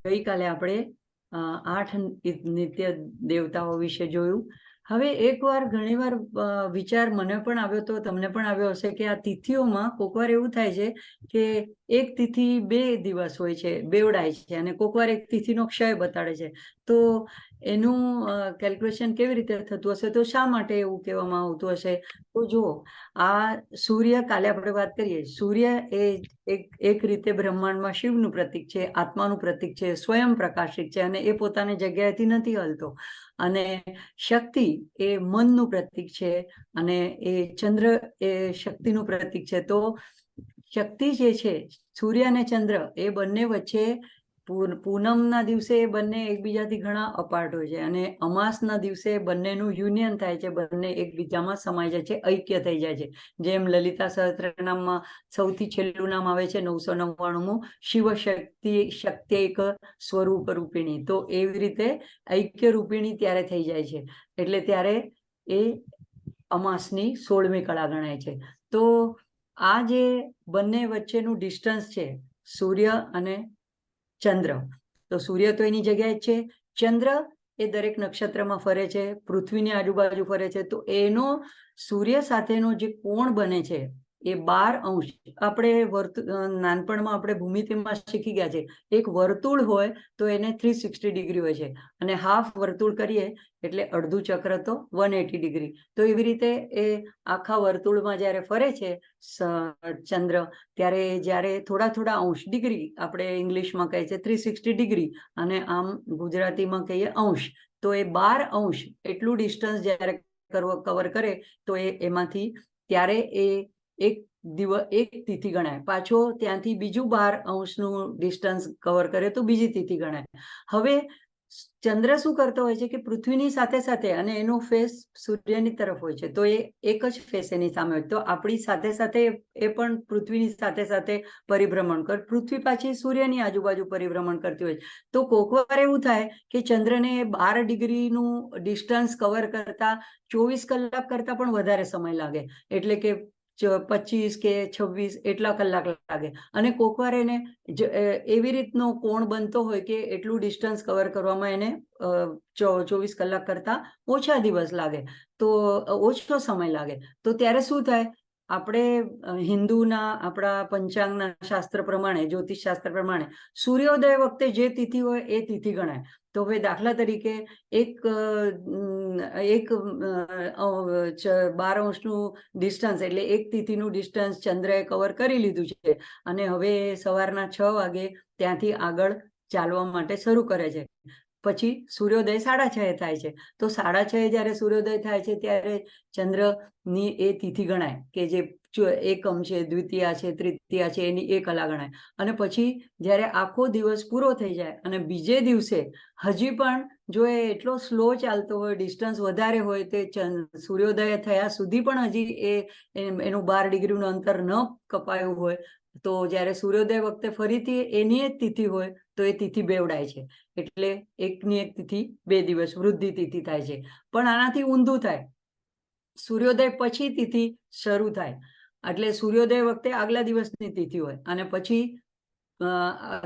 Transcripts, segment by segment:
ગઈકાલે આપણે 8 નિત્ય દેવતાઓ વિશે જોયું. હવે એકવાર ઘણીવાર વિચાર મને પણ આવ્યો તો તમને પણ આવ્યો હશે કે આ તિથિઓમાં કોકવાર એવું થાય છે કે એક તિથિ 2 દિવસ હોય છે, બેવડાય છે, અને કોકવાર એક તિથિનો ક્ષય બતાડે છે. તો એનું કેલ્ક્યુલેશન કેવી રીતે થતું હશે, તો શા માટે એવું કહેવામાં આવતું હશે? તો જુઓ, આ સૂર્ય, કાલે આપણે વાત કરીએ, સૂર્ય એ એક રીતે બ્રહ્માંડમાં શિવનું પ્રતીક છે, આત્માનું પ્રતીક છે, સ્વયં પ્રકાશિત છે, અને એ પોતાની જગ્યાએથી નથી હલતો. અને શક્તિ એ મનનું પ્રતીક છે, અને એ ચંદ્ર એ શક્તિનું પ્રતીક છે. તો શક્તિ જે છે, સૂર્ય અને ચંદ્ર એ બંને વચ્ચે પૂનમના દિવસે એ બંને એકબીજાથી ઘણા અપાર્ટ હોય છે, અને અમાસના દિવસે બંનેનું યુનિયન થાય છે, બંને એકબીજામાં સમાઈ જાય છે, ઐક્ય થઈ જાય છે. જેમ લલિતા સહસ્ત્રનામમાં સૌથી છેલ્લું નામ આવે છે 999મું, શિવ શક્તિ એક સ્વરૂપ રૂપિણી. તો એવી રીતે ઐક્ય રૂપિણી ત્યારે થઈ જાય છે, એટલે ત્યારે એ અમાસની 16મી કળા ગણાય છે. તો આ જે બંને વચ્ચેનું ડિસ્ટન્સ છે, સૂર્ય અને ચંદ્ર, તો સૂર્ય તો એની જગ્યાએ જ છે, ચંદ્ર એ દરેક નક્ષત્રમાં ફરે છે, પૃથ્વીની આજુબાજુ ફરે છે. તો એનો સૂર્ય સાથેનો જે કોણ બને છે એ 12 અંશ. આપણે નાનપણમાં આપણે ભૂમિતિમાં શીખી ગયા છે, એક વર્તુળ હોય તો એને 360 ડિગ્રી હોય છે, અને હાફ વર્તુળ કરીએ એટલે અડધું ચક્ર તો 180 ડિગ્રી. તો એવી રીતે એ આખા વર્તુળમાં જ્યારે ફરે છે ચંદ્ર, ત્યારે જ્યારે થોડા અંશ, ડિગ્રી આપણે ઇંગ્લિશમાં કહે છે 360 ડિગ્રી, અને આમ ગુજરાતીમાં કહીએ અંશ, તો એ 12 અંશ એટલું ડિસ્ટન્સ જ્યારે કવર કરે તો એમાંથી ત્યારે એ એક તિથિ ગણાય. પાછો ત્યાંથી બીજું 12 અંશનું ડિસ્ટન્સ કવર કરે તો બીજી તિથિ ગણાય. હવે ચંદ્ર શું કરતો હોય છે કે પૃથ્વીની સાથે સાથે, અને એનો ફેસ સૂર્યની તરફ હોય છે, તો એ એક જ ફેસ એની સામે હોય. તો આપણી સાથે સાથે એ પણ પૃથ્વીની સાથે સાથે પરિભ્રમણ કરે, પૃથ્વી પાછી સૂર્યની આજુબાજુ પરિભ્રમણ કરતી હોય. તો કોકવાર એવું થાય કે ચંદ્રને 12 ડિગ્રીનું ડિસ્ટન્સ કવર કરતા 24 કલાક કરતા પણ વધારે સમય લાગે, એટલે કે 25 કે 26 એટલા કલાક લાગે. અને કોકવાર એને એવી રીતનો કોણ બનતો હોય કે એટલું ડિસ્ટન્સ કવર કરવામાં એને 24 કલાક કરતા ઓછા દિવસ લાગે, તો ઓછો સમય લાગે. તો ત્યારે શું થાય, આપણે હિન્દુના આપણા પંચાંગના શાસ્ત્ર પ્રમાણે, જ્યોતિષ શાસ્ત્ર પ્રમાણે સૂર્યોદય વખતે જે તિથિ હોય એ તિથિ ગણાય. તો હવે દાખલા તરીકે એક 12 અંશનું ડિસ્ટન્સ, એટલે એક તિથિનું ડિસ્ટન્સ ચંદ્રએ કવર કરી લીધું છે, અને હવે સવારના 6 વાગે ત્યાંથી આગળ ચાલવા માટે શરૂ કરે છે. પછી સૂર્યોદય 6:30 થાય છે. તો 6:30 જ્યારે સૂર્યોદય થાય છે ત્યારે ચંદ્રની એ તિથિ ગણાય, કે જે એકમ છે, દ્વિતીયા છે, તૃતીયા છે, એની એ કલા ગણાય. અને પછી જ્યારે આખો દિવસ પૂરો થઈ જાય અને બીજે દિવસે હજી પણ જો એ એટલો સ્લો ચાલતો હોય, ડિસ્ટન્સ વધારે હોય, તે સૂર્યોદય થયા સુધી પણ હજી એનું 12 ડિગ્રીનું અંતર ન કપાયું હોય, તો જ્યારે સૂર્યોદય વખતે ફરીથી એની જ તિથિ હોય તો એ તિથિ બેવડાય છે. એટલે એકની એક તિથિ 2 દિવસ વૃદ્ધિ તિથિ થાય છે. પણ આનાથી ઊંધું થાય, સૂર્યોદય પછી તિથિ શરૂ થાય, એટલે સૂર્યોદય વખતે આગલા દિવસની તિથિ હોય, અને પછી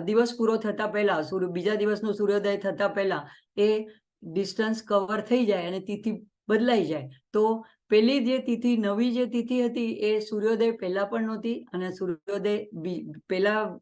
દિવસ પૂરો થતા પહેલા, બીજા દિવસનો સૂર્યોદય થતા પહેલા એ ડિસ્ટન્સ કવર થઈ જાય અને તિથિ બદલાઈ જાય. તો પેલી જે તિથિ, નવી જે તિથિ હતી, એ સૂર્યોદય પહેલા પણ નહોતી, અને સૂર્યોદય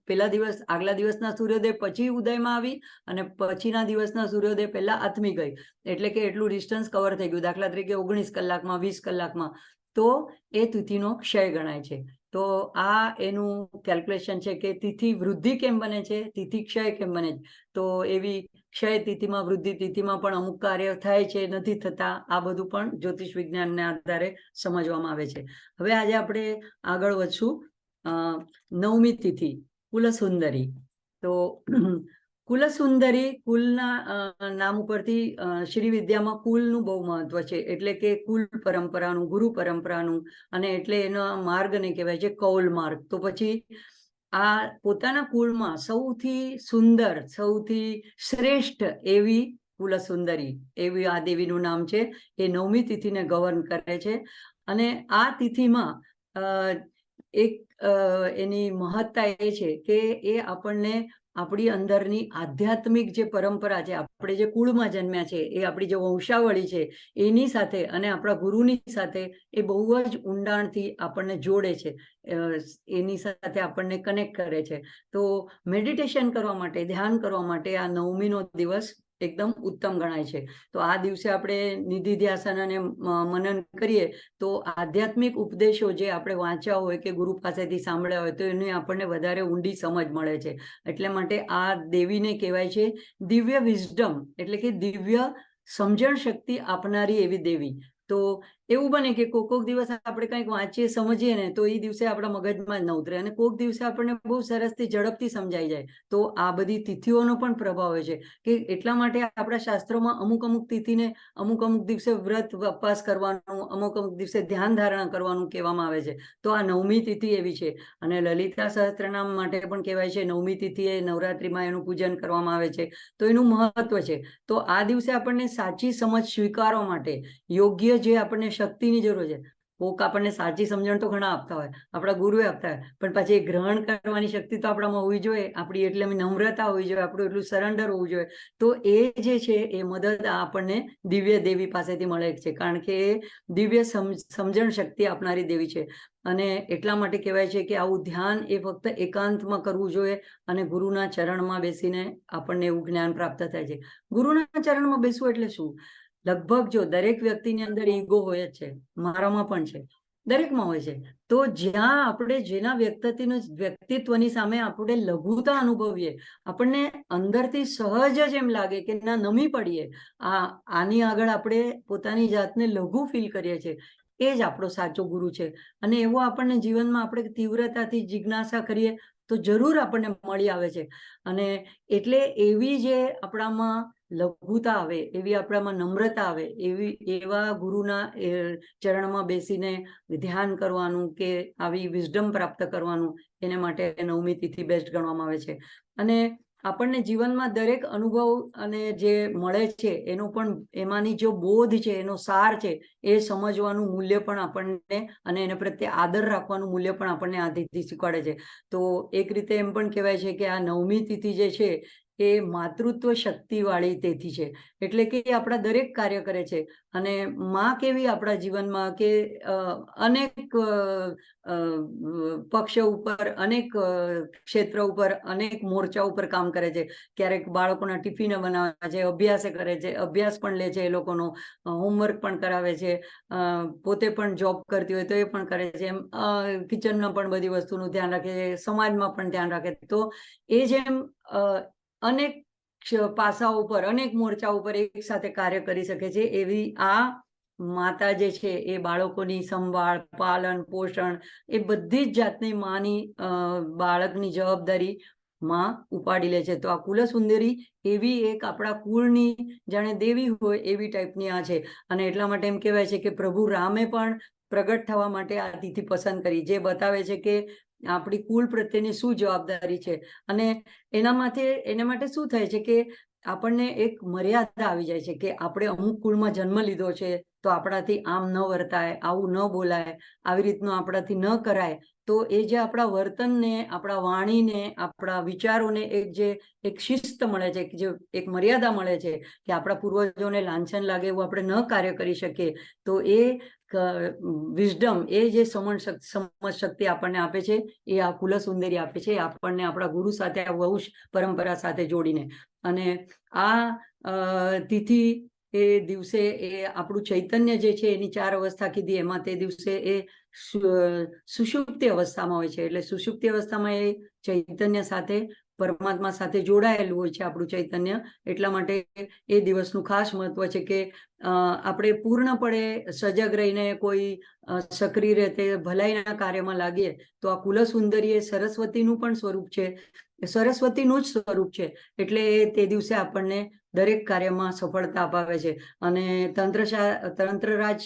પેલા દિવસ, આગલા દિવસના સૂર્યોદય પછી ઉદયમાં આવી, અને પછીના દિવસના સૂર્યોદય પહેલા આથમી ગઈ, એટલે કે એટલું ડિસ્ટન્સ કવર થઈ ગયું. દાખલા તરીકે 19 કલાકમાં, 20 કલાકમાં, તો એ તિથિનો ક્ષય ગણાય છે. તો આ એનું કેલ્ક્યુલેશન છે કે તિથિ વૃદ્ધિ કેમ બને છે, તિથિ ક્ષય કેમ બને છે. તો એવી ક્ષય તિથિમાં, વૃદ્ધિ તિથિમાં પણ અમુક કાર્ય થાય છે, નથી થતા, આ બધું પણ જ્યોતિષ વિજ્ઞાનને આધારે સમજવામાં આવે છે. હવે આજે આપણે આગળ વધશું 9મી તિથિ, કુલસુંદરી. તો કુલસુંદરી, કુલના નામ ઉપરથી શ્રી વિદ્યામાં કુલનું બહુ મહત્વ છે, એટલે કે કુલ પરંપરાનું, ગુરુ પરંપરાનું, અને એટલે એના માર્ગને કહેવાય છે કૌલ માર્ગ. તો પછી આ પોતાના કુળમાં સૌથી સુંદર, સૌથી શ્રેષ્ઠ એવી કુલસુંદરી, એવી આ દેવીનું નામ છે. એ 9મી તિથિને ગવર્ન કરે છે. અને આ તિથિમાં એક એની મહત્તા એ છે કે એ આપણને આપણી અંદરની આધ્યાત્મિક જે પરંપરા છે, આપણે જે કુળમાં જન્મ્યા છે, એ આપણી જે વંશાવળી છે એની સાથે અને આપણા ગુરુની સાથે એ બહુ જ ઊંડાણથી આપણને જોડે છે, એની સાથે આપણને કનેક્ટ કરે છે. તો મેડિટેશન કરવા માટે, ધ્યાન કરવા માટે આ 9મીનો દિવસ એકદમ ઉત્તમ ગણાય છે. તો આ દિવસે આપણે નિધિ ધ્યાસન અને મનન કરીએ તો આધ્યાત્મિક ઉપદેશો જે આપણે વાંચ્યા હોય કે ગુરુ પાસેથી સાંભળ્યા હોય તો એની આપણને વધારે ઊંડી સમજ મળે છે. એટલે માટે આ દેવીને કહેવાય છે દિવ્ય વિઝડમ, એટલે કે દિવ્ય સમજણ શક્તિ આપનારી એવી દેવી. તો એવું બને કે કોક દિવસ આપણે કંઈક વાંચીએ સમજીએ ને તો એ દિવસે આપણા મગજમાં જ ન ઉતરે, અને કોક દિવસે આપણને બહુ સરસથી ઝડપથી સમજાઈ જાય. તો આ બધી તિથિઓનો પણ પ્રભાવ હોય છે કે એટલા માટે આપણા શાસ્ત્રોમાં અમુક તિથિને અમુક દિવસે વ્રત ઉપવાસ કરવાનું, અમુક દિવસે ધ્યાન ધારણા કરવાનું કહેવામાં આવે છે. તો આ 9મી તિથિ એવી છે. અને લલિતા સહસ્ત્રનામ માટે પણ કહેવાય છે 9મી તિથિએ નવરાત્રિમાં એનું પૂજન કરવામાં આવે છે. તો એનું મહત્વ છે. તો આ દિવસે આપણને સાચી સમજ સ્વીકારવા માટે યોગ્ય જે આપણને શક્તિની જરૂર છે, કોક આપણને સાચી સમજણ તો ઘણા આપતા હોય, આપણા ગુરુએ આપતા હોય, પણ પછી એ ગ્રહણ કરવાની શક્તિ તો આપણામાં હોવી જોઈએ, આપણી એટલે નમ્રતા હોવી જોઈએ, આપણું એટલું સરેન્ડર હોવું જોઈએ. તો એ જે છે એ મદદ આપણને દિવ્ય દેવી પાસેથી મળે છે, કારણ કે એ દિવ્ય સમજણ શક્તિ આપનારી દેવી છે. અને એટલા માટે કહેવાય છે કે આવું ધ્યાન એ ફક્ત એકાંતમાં કરવું જોઈએ અને ગુરુના ચરણમાં બેસીને આપણને એવું જ્ઞાન પ્રાપ્ત થાય છે. ગુરુના ચરણમાં બેસવું એટલે શું? લગભગ જો દરેક વ્યક્તિની અંદર ઈગો હોય જ છે, મારામાં પણ છે, દરેકમાં હોય છે. તો જ્યાં આપણે જેના વ્યક્તિત્વની સામે આપણે લઘુતા અનુભવીએ, આપણને અંદરથી સહજ જ એમ લાગે કે ના નમી પડીએ, આની આગળ આપણે પોતાની જાતને લઘુ ફીલ કરીએ છીએ, એ જ આપણો સાચો ગુરુ છે. અને એવો આપણને જીવનમાં આપણે તીવ્રતાથી જિજ્ઞાસા કરીએ તો જરૂર આપણને મળી આવે છે. અને એટલે એવી જે આપણામાં લઘુતા આવે, એવી આપણામાં નમ્રતા આવે, એવા ગુરુના ચરણમાં બેસીને ધ્યાન કરવાનું કે આવી વિઝડમ પ્રાપ્ત કરવાનું, એને માટે 9મી તિથિ બેસ્ટ ગણવામાં આવે છે. અને આપણને જીવનમાં દરેક અનુભવ અને જે મળે છે એનો પણ એમાંની જો બોધ છે, એનો સાર છે, એ સમજવાનું મૂલ્ય પણ આપણને અને એને પ્રત્યે આદર રાખવાનું મૂલ્ય પણ આપણને આ તિથિ શીખવાડે છે. તો એક રીતે એમ પણ કહેવાય છે કે આ 9મી તિથિ જે છે એ માતૃત્વ શક્તિવાળી તિથિ છે. એટલે કે એ આપણા દરેક કાર્ય કરે છે. અને માં કેવી આપણા જીવનમાં કે અનેક પક્ષ ઉપર, અનેક ક્ષેત્ર ઉપર, અનેક મોરચા ઉપર કામ કરે છે. ક્યારેક બાળકોના ટિફિન બનાવે છે, અભ્યાસ કરે છે, અભ્યાસ પણ લે છે, એ લોકોનો હોમવર્ક પણ કરાવે છે, પોતે પણ જોબ કરતી હોય તો એ પણ કરે છે, એમ કિચનમાં પણ બધી વસ્તુનું ધ્યાન રાખે છે, સમાજમાં પણ ધ્યાન રાખે છે. તો એ જેમ અનેક પાસાઓ ઉપર, અનેક મોરચા ઉપર એક સાથે કાર્ય કરી શકે છે, એવી આ માતા જે છે એ બાળકોની સંભાળ, પાલન, પોષણ, એ બધી જ જાતની માની બાળકની જવાબદારી માં ઉપાડી લે છે. તો આ કુલસુંદરી એવી એક આપણા કુળની જાણે દેવી હોય એવી ટાઈપની આ છે. અને એટલા માટે એમ કહેવાય છે કે પ્રભુ રામે પણ પ્રગટ થવા માટે આ તિથિ પસંદ કરી, જે બતાવે છે કે આપણી કુળ પ્રત્યેની શું જવાબદારી છે. અને એના માટે શું થાય છે કે આપણને એક મર્યાદા આવી જાય છે કે આપણે અમુક કુળમાં જન્મ લીધો છે તો આપણાથી આમ ન વર્તાય, આવું ન બોલાય, આવી રીતનું આપણાથી ન કરાય. તો એ જે આપણા વર્તનને, આપણા વાણીને, આપણા વિચારોને એક શિસ્ત મળે છે, જે એક મર્યાદા મળે છે કે આપણા પૂર્વજોને લાંછન લાગે એવું આપણે ન કાર્ય કરી શકીએ. તો એ વિઝડમ, એ જે સમજ શક્તિ આપણને આપે છે, એ આ કુલસુંદરી આપે છે, આપણને આપણા ગુરુ સાથે, આ વંશ પરંપરા સાથે જોડીને. અને આ તિથિ એ દિવસે એ આપણું ચૈતન્ય જે છે એની 4 અવસ્થા કીધી, એમાં તે દિવસે એ સુષુપ્તિ અવસ્થામાં હોય છે. એટલે સુષુપ્તિ અવસ્થામાં એ ચૈતન્ય સાથે, પરમાત્મા સાથે જોડાયેલું હોય છે આપણું ચૈતન્ય. એટલા માટે એ દિવસનું ખાસ મહત્વ છે કે આપણે પૂર્ણપણે સજગ રહીને કોઈ સક્રિય રીતે ભલાઈના કાર્યમાં લાગીએ તો આ કુલસુંદરી એ સરસ્વતીનું પણ સ્વરૂપ છે, સરસ્વતીનું જ સ્વરૂપ છે. એટલે તે દિવસે આપણને દરેક કાર્યમાં સફળતા અપાવે છે. અને તંત્રરાજ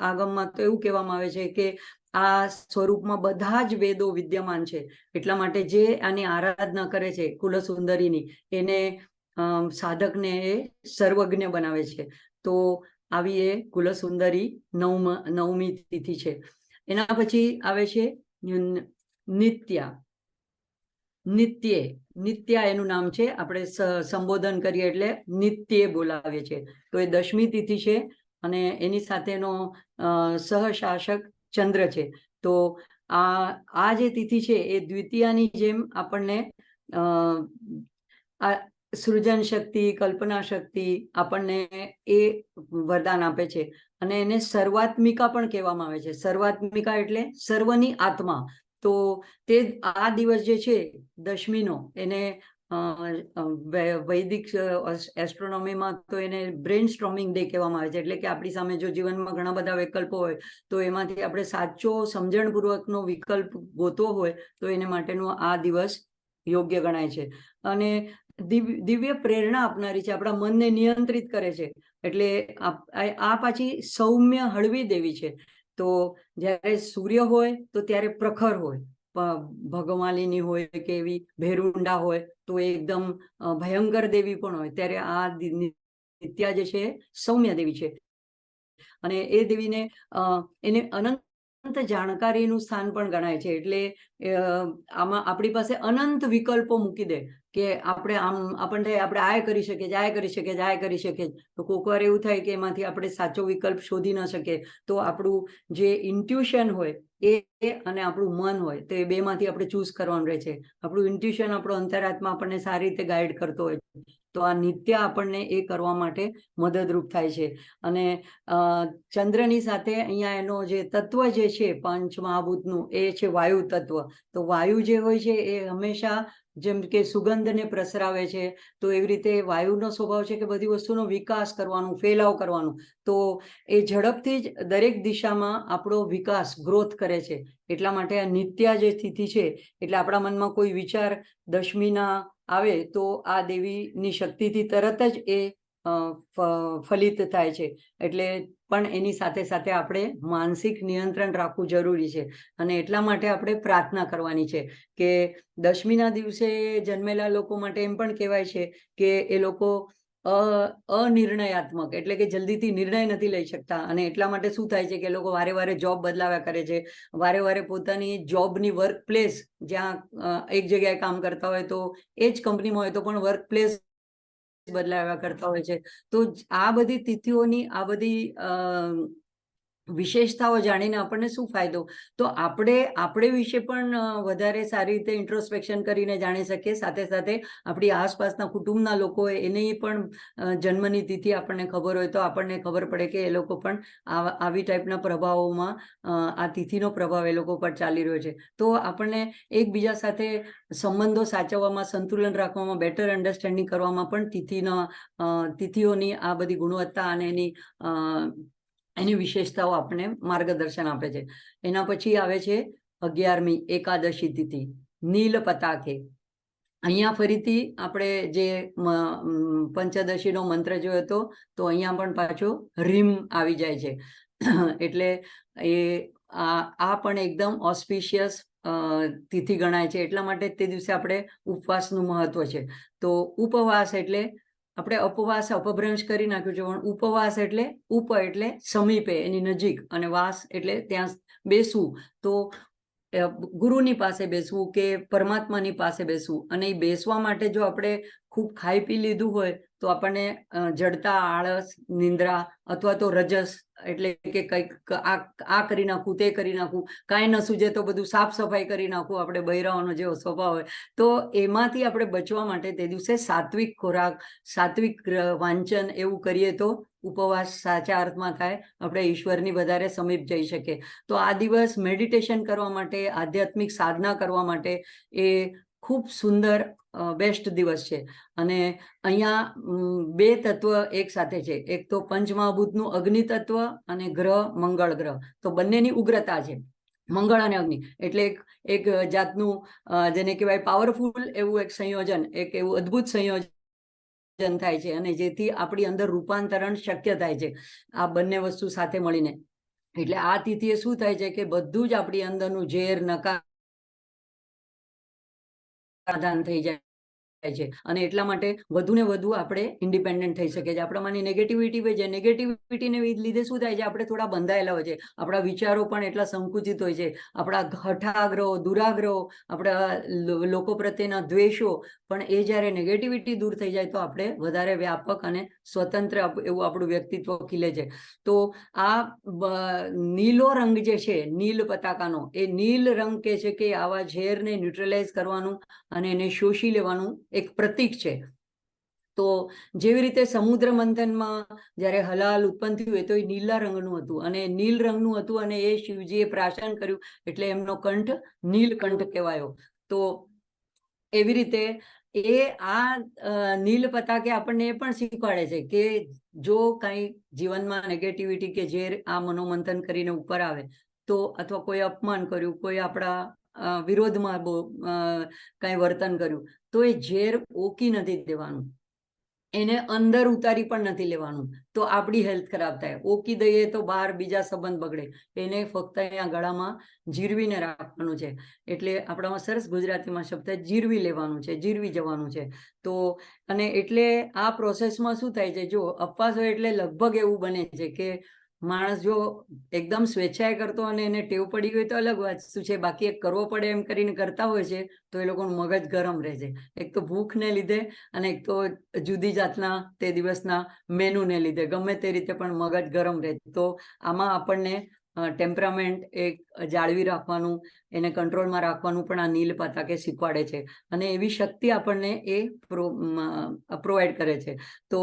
આગમમાં તો એવું કહેવામાં આવે છે કે આ સ્વરૂપમાં બધા જ વેદો વિદ્યમાન છે. એટલા માટે જે આની આરાધના કરે છે કુલસુંદરીની, એને સાધકને એ સર્વજ્ઞ બનાવે છે. તો આવી એ કુલસુંદરી 9મી તિથિ છે. એના પછી આવે છે નિત્યા, નિત્યા એનું નામ છે. આપણે સંબોધન કરીએ એટલે નિત્ય બોલાવીએ છીએ. તો એ 10મી તિથિ છે અને એની સાથેનો સહશાસક ચંદ્ર છે. તો આ જે તિથિ છે એ દ્વિતીયાની જેમ આપણને આ સૃજન શક્તિ, કલ્પના શક્તિ આપણને એ વરદાન આપે છે. અને એને સર્વાત્મિકા પણ કહેવામાં આવે છે. સર્વાત્મિકા એટલે સર્વની આત્મા. તો તે આ દિવસ જે છે 10મીનો, એને વૈદિક એસ્ટ્રોનોમીમાં તો એને બ્રેન સ્ટ્રોમિંગ ડે કહેવામાં આવે છે. એટલે કે આપણી સામે જો જીવનમાં ઘણા બધા વિકલ્પો હોય તો એમાંથી આપણે સાચો સમજણપૂર્વકનો વિકલ્પ ગોતવો હોય તો એને માટેનો આ દિવસ યોગ્ય ગણાય છે. અને દિવ્ય પ્રેરણા આપનારી છે, આપણા મનને નિયંત્રિત કરે છે. એટલે આ પાછી સૌમ્ય હળવી દેવી છે. તો જ્યારે સૂર્ય હોય તો ત્યારે પ્રખર હોય, ભગમાલિની હોય કે એવી ભેરુંડા હોય તો એકદમ ભયંકર દેવી પણ હોય. ત્યારે આ નિત્યા જે છે સૌમ્ય દેવી છે. અને એ દેવીને એને અનંત જાણકારીનું સ્થાન પણ ગણાય છે. એટલે આમાં આપણી પાસે અનંત વિકલ્પો મૂકી દે કે આપણે આ કરી શકીએ, આ કરી શકીએ, આ કરી શકીએ. તો કોઈક વાર એવું થાય કે એમાંથી આપણે સાચો વિકલ્પ શોધી ન શકીએ. તો આપણું જે ઇન્ટ્યુશન હોય એ અને આપણું મન હોય તો એ બેમાંથી આપણે ચૂઝ કરવાનું રહે છે. આપણું ઇન્ટ્યુશન, આપણો અંતરાત્મા આપણને સારી રીતે ગાઈડ કરતો હોય. તો આ નિત્ય આપણને એ કરવા માટે મદદરૂપ થાય છે. અને ચંદ્રની સાથે અહીંયા એનો જે તત્વ જે છે પંચ મહાભૂતનું, એ છે વાયુ તત્વ. તો વાયુ જે હોય છે એ હંમેશા જેમ કે સુગંધને પ્રસરાવે છે, તો એવી રીતે વાયુનો સ્વભાવ છે કે બધી વસ્તુનો વિકાસ કરવાનું, ફેલાવ કરવાનું. તો એ ઝડપથી જ દરેક દિશામાં આપણો વિકાસ, ગ્રોથ કરે છે. એટલા માટે આ નિત્યા જે સ્થિતિ છે, એટલે આપણા મનમાં કોઈ વિચાર 10મીના આવે તો આ દેવીની શક્તિથી તરત જ એ ફલિત થાય છે. એટલે પણ એની સાથે સાથે આપણે માનસિક નિયંત્રણ રાખવું જરૂરી છે. અને એટલા માટે આપણે પ્રાર્થના કરવાની છે કે 10મીના દિવસે જન્મેલા લોકો માટે એમ પણ કહેવાય છે કે એ લોકો અનિર્ણયાત્મક, એટલે કે જલ્દીથી નિર્ણય નથી લઈ શકતા. અને એટલા માટે શું થાય છે કે લોકો વારે વારે જોબ બદલાવ્યા કરે છે. વારે વારે પોતાની જોબની વર્ક પ્લેસ, જ્યાં એક જગ્યાએ કામ કરતા હોય તો એ જ કંપનીમાં હોય તો પણ વર્ક પ્લેસ બદલાવ્યા કરતા હોય છે. તો આ બધી તિથિઓની આ બધી વિશેષતાઓ જાણીને આપણને શું ફાયદો? તો આપણે વિશે પણ વધારે સારી રીતે ઇન્ટ્રોસ્પેક્શન કરીને જાણી શકીએ. સાથે સાથે આપણી આસપાસના કુટુંબના લોકો હોય એની પણ જન્મની તિથિ આપણને ખબર હોય તો આપણને ખબર પડે કે એ લોકો પણ આવી ટાઈપના પ્રભાવોમાં, આ તિથિનો પ્રભાવ એ લોકો પર ચાલી રહ્યો છે. તો આપણને એકબીજા સાથે સંબંધો સાચવવામાં, સંતુલન રાખવામાં, બેટર અન્ડરસ્ટેન્ડિંગ કરવામાં પણ તિથિઓની આ બધી ગુણવત્તા અને એની વિશેષતાઓ આપણને માર્ગદર્શન આપે છે. એના પછી આવે છે 11મી એકાદશી તિથિ, નીલ પતાકે. અહીંયા ફરીથી આપણે જે પંચદશીનો મંત્ર જોયો હતો તો અહીંયા પણ પાછો રીમ આવી જાય છે. એટલે આ પણ એકદમ ઓસ્પિશિયસ તિથિ ગણાય છે. એટલા માટે તે દિવસે આપણે ઉપવાસનું મહત્વ છે. તો ઉપવાસ એટલે આપણે અપવાસ, અપભ્રંશ કરી નાખ્યું છે, પણ ઉપવાસ એટલે એટલે સમીપે, એની નજીક, અને વાસ એટલે ત્યાં બેસવું. તો ગુરુની પાસે બેસવું કે પરમાત્માની પાસે બેસવું. અને એ બેસવા માટે જો આપણે ખૂબ ખાઈ પી લીધું હોય તો આપણને જડતા, આળસ, નિંદ્રા અથવા તો રજસ, એટલે કે કંઈક આ કરી નાખવું, તે કરી નાખવું, કાંઈ ન સૂજે તો બધું સાફ સફાઈ કરી નાખવું, આપણે બૈરાઓનો જેવો સ્વભાવ હોય. તો એમાંથી આપણે બચવા માટે તે દિવસે સાત્વિક ખોરાક, સાત્વિક વાંચન એવું કરીએ તો ઉપવાસ સાચા અર્થમાં થાય, આપણે ઈશ્વરની વધારે સમીપ જઈ શકીએ. તો આ દિવસ મેડિટેશન કરવા માટે, આધ્યાત્મિક સાધના કરવા માટે એ ખૂબ સુંદર બેસ્ટ દિવસ છે. અને અહીંયા 2 તત્વ એક સાથે છે. એક તો પંચમહાભૂતનું અગ્નિ તત્વ અને ગ્રહ મંગળ ગ્રહ. તો બંનેની ઉગ્રતા છે, મંગળ અને અગ્નિ. એટલે એક જાતનું જેને કહેવાય પાવરફુલ એવું એક સંયોજન, એક એવું અદ્ભુત સંયોજન થાય છે. અને જેથી આપણી અંદર રૂપાંતરણ શક્ય થાય છે આ બંને વસ્તુ સાથે મળીને. એટલે આ તિથિએ શું થાય છે કે બધું જ આપણી અંદરનું ઝેર, નકારાદાન થઈ જાય જાય છે અને એટલા માટે વધુ ને વધુ આપણે ઇન્ડિપેન્ડન્ટ થઈ શકીએ છીએ. આપણામાંની નેગેટિવિટી હોય છે, નેગેટિવિટીને લીધે શું થાય છે, આપણે થોડા બંધાયેલા હોય છે, આપણા વિચારો પણ એટલા સંકુચિત હોય છે, આપણા હઠાગ્રહો, દુરાગ્રહો, આપણા લોકો પ્રત્યેના દ્વેષો, પણ એ જ્યારે નેગેટિવિટી દૂર થઈ જાય તો આપણે વધારે વ્યાપક અને સ્વતંત્ર એવું આપણું વ્યક્તિત્વ ખીલે છે. તો આ નીલો રંગ જે છે, નીલ પતાકાનો, એ નીલ રંગ કે છે કે આવા ઝેરને ન્યુટ્રલાઇઝ કરવાનું અને એને શોષી લેવાનું એક પ્રતીક છે. તો જેવી રીતે સમુદ્ર મંથનમાં જ્યારે હલાલ ઉત્પન્ન થયું હોય તો એ નીલા રંગનું હતું અને નીલ રંગનું હતું અને એ શિવજીએ પ્રાશન કર્યું એટલે એમનો કંઠ નીલકંઠ કહેવાયો. તો એવી રીતે આ નીલ પતાકે આપણને એ પણ શીખવાડે છે કે જો કંઈ જીવનમાં નેગેટિવિટી કે ઝેર આ મનોમંથન કરીને ઉપર આવે તો, અથવા કોઈ અપમાન કર્યું, કોઈ આપણા વિરોધમાં કંઈ વર્તન કર્યું, તો એ ઝેર ઓકી નથી દેવાનું, એને અંદર ઉતારી પણ નથી લેવાનું, તો આપણી હેલ્થ ખરાબ થાય. ઓકી દઈએ તો બહાર બીજા સંબંધ બગડે, એને ફક્ત અહીંયા ગળામાં જીરવીને રાખવાનું છે. એટલે આપણામાં સરસ ગુજરાતીમાં શબ્દ જીરવી લેવાનું છે, જીરવી જવાનું છે. તો અને એટલે આ પ્રોસેસમાં શું થાય છે, જો અપવાસ હોય એટલે લગભગ એવું બને છે કે માણસ જો એકદમ સ્વેચ્છાએ કરતો અને એને ટેવ પડી ગઈ તો અલગ વાત શું છે, બાકી એક કરવો પડે એમ કરીને કરતા હોય છે તો એ લોકોનું મગજ ગરમ રહે છે, એક તો ભૂખને લીધે અને એક તો જુદી જાતના તે દિવસના મેનુને લીધે, ગમે તે રીતે પણ મગજ ગરમ રહે. તો આમાં આપણને ટેમ્પરામેન્ટ એક જાળવી રાખવાનું, એને કંટ્રોલમાં રાખવાનું પણ આ નીલ પતાકે શીખવાડે છે અને એવી શક્તિ આપણને એ પ્રોવાઈડ કરે છે. તો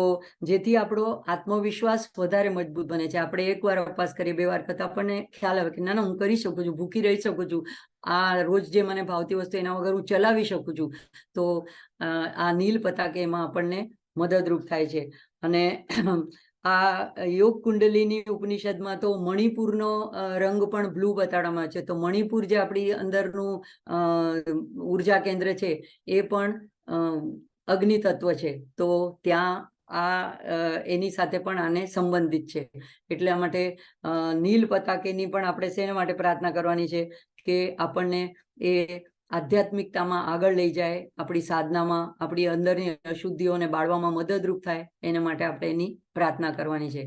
જેથી આપણો આત્મવિશ્વાસ વધારે મજબૂત બને છે. આપણે એકવાર અપવાસ કરીએ, 2 વાર કરતા આપણને ખ્યાલ આવે કે ના ના, હું કરી શકું છું, ભૂખી રહી શકું છું, આ રોજ જે મને ભાવતી વસ્તુ એના વગર હું ચલાવી શકું છું. તો આ નીલ પતાકે એમાં આપણને મદદરૂપ થાય છે. અને આ યોગ કુંડલીની ઉપનિષદમાં તો મણિપુરનો રંગ પણ બ્લુ બતાડવામાં છે. તો મણિપુર જે આપણી અંદરનું ઉર્જા કેન્દ્ર છે એ પણ અગ્નિ તત્વ છે. તો ત્યાં એની સાથે પણ આને સંબંધિત છે. એટલા માટે નીલ પતાકેની પણ આપણે શેના માટે પ્રાર્થના કરવાની છે કે આપણને એ આધ્યાત્મિકતામાં આગળ લઈ જાય, આપણી સાધનામાં, આપણી અંદરની અશુદ્ધિઓને બાળવામાં મદદરૂપ થાય, એના માટે આપણે એની પ્રાર્થના કરવાની છે.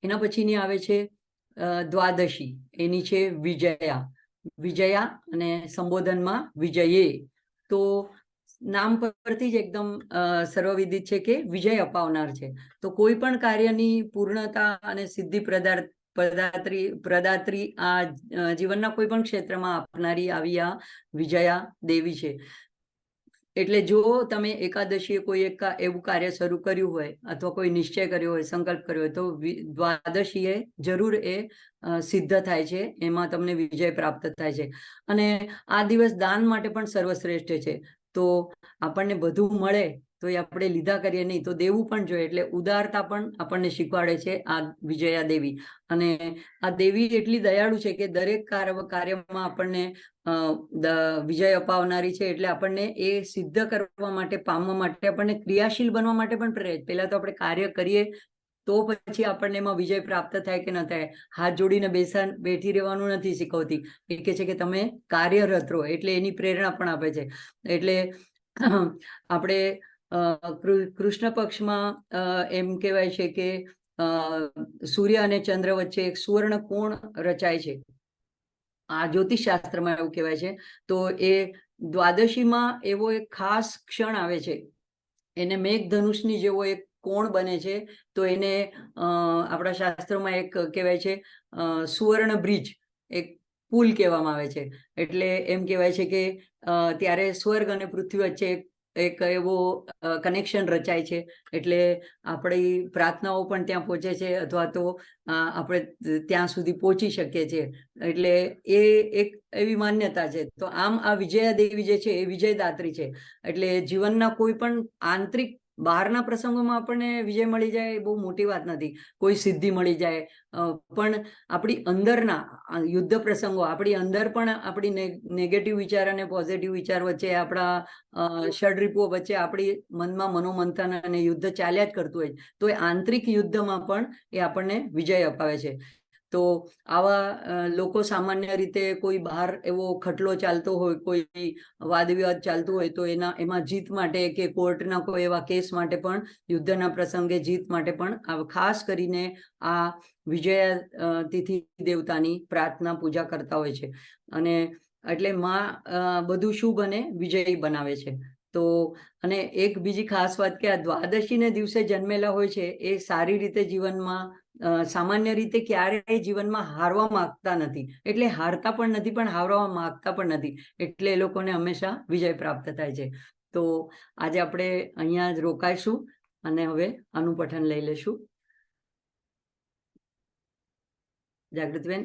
એના પછીની આવે છે દ્વાદશી, એની છે વિજયા. વિજયા અને સંબોધનમાં વિજયે. તો નામ પરથી જ એકદમ સર્વવિદિત છે કે વિજય અપાવનાર છે. તો કોઈ પણ કાર્યની પૂર્ણતા અને સિદ્ધિ પ્રદાત્રી આ જીવનના કોઈ પણ ક્ષેત્રમાં આપનારી આવી આ વિજયા દેવી છે. એટલે જો તમે એકાદશીએ કોઈ એક એવું કાર્ય શરૂ કર્યું હોય અથવા કોઈ નિશ્ચય કર્યો હોય, સંકલ્પ કર્યો હોય, તો દ્વાદશીએ જરૂર એ સિદ્ધ થાય છે, એમાં તમને વિજય પ્રાપ્ત થાય છે. અને આ દિવસ દાન માટે પણ સર્વશ્રેષ્ઠ છે. તો આપણને બધું મળે તો એ આપણે લીધા કરીએ નહીં, તો દેવું પણ જોઈએ. એટલે ઉદારતા પણ આપણને શીખવાડે છે આ વિજયા દેવી. અને આ દેવી એટલી દયાળુ છે કે દરેક કાર્યમાં આપણને વિજય અપાવનારી છે. એટલે આપણને એ સિદ્ધ કરવા માટે, પામવા માટે, આપણને ક્રિયાશીલ બનવા માટે પણ પ્રેરિત. પહેલા તો આપણે કાર્ય કરીએ તો પછી આપણને એમાં વિજય પ્રાપ્ત થાય કે ન થાય. હાથ જોડીને બેઠી રહેવાનું નથી શીખવતી, એ કહે છે કે તમે કાર્યરત રહો. એટલે એની પ્રેરણા પણ આપે છે. એટલે આપણે કૃષ્ણ પક્ષમાં એમ કહેવાય છે કે સૂર્ય અને ચંદ્ર વચ્ચે એક સુવર્ણ કોણ રચાય છે. આ જ્યોતિષ શાસ્ત્રમાં એવું કહેવાય છે. તો એ દ્વાદશીમાં એવો એક ખાસ ક્ષણ આવે છે, એને મેઘધનુષની જેવો એક કોણ બને છે. તો એને આપણા શાસ્ત્રોમાં એક કહેવાય છે સુવર્ણ બ્રિજ, એક પુલ કહેવામાં આવે છે. એટલે એમ કહેવાય છે કે ત્યારે સ્વર્ગ અને પૃથ્વી વચ્ચે એક એવો કનેક્શન રચાય છે. એટલે આપણી પ્રાર્થનાઓ પણ ત્યાં પહોંચે છે, અથવા તો આપણે ત્યાં સુધી પહોંચી શકીએ છીએ. એટલે એ એક એવી માન્યતા છે. તો આમ આ વિજયા દેવી જે છે એ વિજયદાત્રી છે. એટલે જીવનના કોઈ પણ આંતરિક બહારના પ્રસંગોમાં આપણને વિજય મળી જાય એ બહુ મોટી વાત નથી, કોઈ સિદ્ધિ મળી જાય, પણ આપણી અંદરના યુદ્ધ પ્રસંગો, આપણી અંદર પણ આપણી નેગેટિવ વિચાર અને પોઝિટિવ વિચાર વચ્ચે, આપણા ષડરીપો વચ્ચે આપણી મનમાં મનોમંથન અને યુદ્ધ ચાલ્યા જ કરતું હોય, તો એ આંતરિક યુદ્ધમાં પણ એ આપણને વિજય અપાવે છે. તો આવા લોકો સામાન્ય રીતે કોઈ બહાર એવો ખટલો ચાલતો હોય, કોઈ વાદ વિવાદ ચાલતું હોય તો એમાં જીત માટે કે કોર્ટના કોઈ એવા કેસ માટે પણ, યુદ્ધના પ્રસંગે જીત માટે પણ ખાસ કરીને આ વિજયા તિથિ દેવતાની પ્રાર્થના પૂજા કરતા હોય છે. અને એટલે માં બધું શુભ અને વિજયી બનાવે છે. તો અને એક બીજી ખાસ વાત કે આ દ્વાદશીને દિવસે જન્મેલા હોય છે એ સારી રીતે જીવનમાં સામાન્ય રીતે ક્યારેય જીવનમાં હારવા માંગતા નથી, એટલે હારતા પણ નથી પણ હારવા માંગતા પણ નથી, એટલે એ લોકોને હંમેશા વિજય પ્રાપ્ત થાય છે. તો આજે આપણે અહીંયા જ રોકાઈશું અને હવે આનું પઠન લઈ લેશું. જાગૃતિબેન.